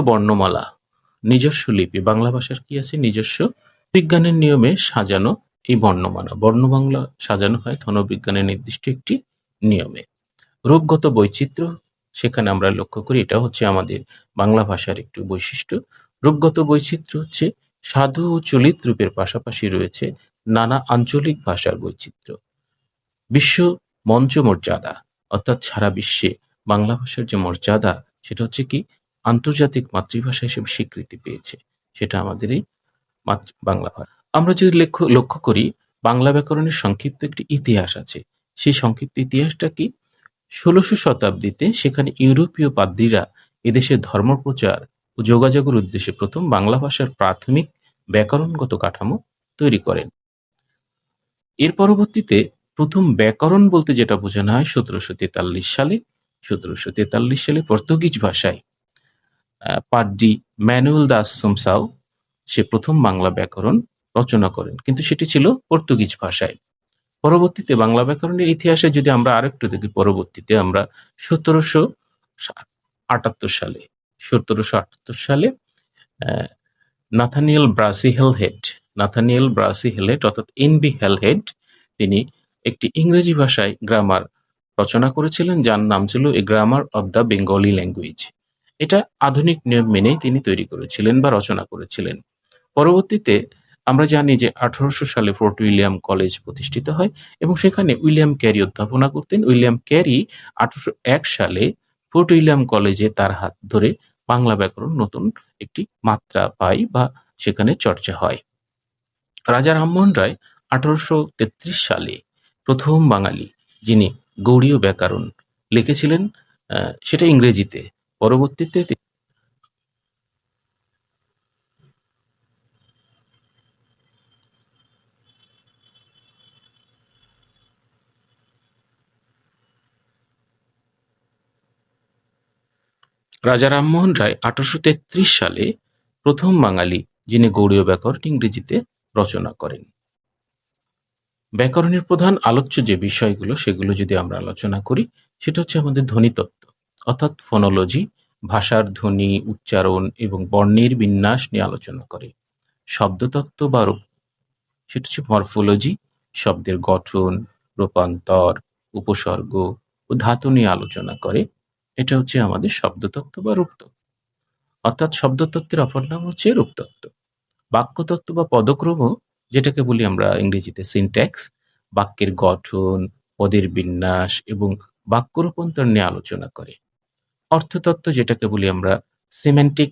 বর্ণমালা, নিজস্ব লিপি, বাংলা ভাষার কি আছে? নিজস্ব বিজ্ঞানের নিয়মে সাজানো এই বর্ণমালা। বর্ণমালা সাজানো হয় ধনবিজ্ঞানের নির্দিষ্ট একটি নিয়মে। রূপগত বৈচিত্র্য সেখানে আমরা লক্ষ্য করি, এটা হচ্ছে আমাদের বাংলা ভাষার একটি বৈশিষ্ট্য। রূপগত বৈচিত্র্য হচ্ছে সাধু ও চলিত রূপের পাশাপাশি রয়েছে নানা আঞ্চলিক ভাষার বৈচিত্র্য। বিশ্ব মঞ্চ মর্যাদা, অর্থাৎ সারা বিশ্বে বাংলা ভাষার যে মর্যাদা, সেটা হচ্ছে কি আন্তর্জাতিক মাতৃভাষা হিসেবে স্বীকৃতি পেয়েছে। সেটা আমাদের এই বাংলা ভাষা। আমরা যদি লক্ষ্য করি, বাংলা ব্যাকরণের সংক্ষিপ্ত একটি ইতিহাস আছে। সেই সংক্ষিপ্ত ইতিহাসটা কি? ১৬শ শতাব্দীতে সেখানে ইউরোপীয় পাদ্রীরা এদেশে ধর্মপ্রচার ও যোগাযোগের উদ্দেশ্যে প্রথম বাংলা ভাষার প্রাথমিক ব্যাকরণগত কাঠামো তৈরি করেন। এর পরবর্তীতে প্রথম ব্যাকরণ বলতে যেটা বোঝানো হয় ১৭৪৩ সালে পর্তুগিজ ভাষায় পাদ্রী ম্যানুয়েল দা আসুনসাও সে প্রথম বাংলা ব্যাকরণ রচনা করেন, কিন্তু সেটি ছিল পর্তুগিজ ভাষায়। পরবর্তীতে বাংলা ব্যাকরণের ইতিহাসে যদি আমরা আরেকটু দেখি, পরবর্তীতে আমরা ১৭৭৮ সালে নাথানিয়েল ব্রাসি হেলহেড অর্থাৎ এনবি হেলহেড তিনি একটি ইংরেজি ভাষায় গ্রামার রচনা করেছিলেন, যার নাম ছিল a grammar of the Bengali language. এটা আধুনিক নিয়ম মেনেই তিনি তৈরি করেছিলেন বা রচনা করেছিলেন। পরবর্তীতে আমরা জানি যে ১৮০০ সালে ফোর্ট উইলিয়াম কলেজ প্রতিষ্ঠিত হয় এবং সেখানে উইলিয়াম ক্যারি অধ্যাপনা করতেন। উইলিয়াম ক্যারি ১৮০১ সালে ফোর্ট উইলিয়াম কলেজে তার হাত ধরে বাংলা ব্যাকরণ নতুন একটি মাত্রা পায় বা সেখানে চর্চা হয়। রাজা রামমোহন রায় ১৮৩৩ সালে প্রথম বাঙালি যিনি গৌড়ীয় ব্যাকরণ লিখেছিলেন, সেটা ইংরেজিতে। পরবর্তীতে রাজা রামমোহন রায় ১৮৩৩ সালে প্রথম বাঙালি যিনি গৌড়ীয় ব্যাকরণ ইংরেজিতে রচনা করেন। ব্যাকরণের প্রধান আলোচ্য যে বিষয়গুলো সেগুলো যদি আমরা আলোচনা করি, সেটা হচ্ছে আমাদের ধ্বনিতত্ত্ব অর্থাৎ ফোনোলজি, ভাষার ধ্বনি, উচ্চারণ এবং বর্ণের বিন্যাস নিয়ে আলোচনা করে। শব্দতত্ত্ব বা রূপ, সেটা হচ্ছে মরফোলজি, শব্দের গঠন, রূপান্তর, উপসর্গ ও ধাতু নিয়ে আলোচনা করে। এটা হচ্ছে আমাদের শব্দতত্ত্ব বা রূপতত্ত্ব। অর্থাৎ শব্দতত্ত্বের অপর নাম হচ্ছে রূপতত্ত্ব। বাক্যতত্ত্ব বা পদক্রম, যেটাকে বলি আমরা ইংরেজিতে সিনট্যাক্স, বাক্যের গঠন, পদের বিন্যাস এবং বাক্য রূপান্তর নিয়ে আলোচনা করে। অর্থতত্ত্ব, যেটাকে বলি আমরা সিম্যান্টিক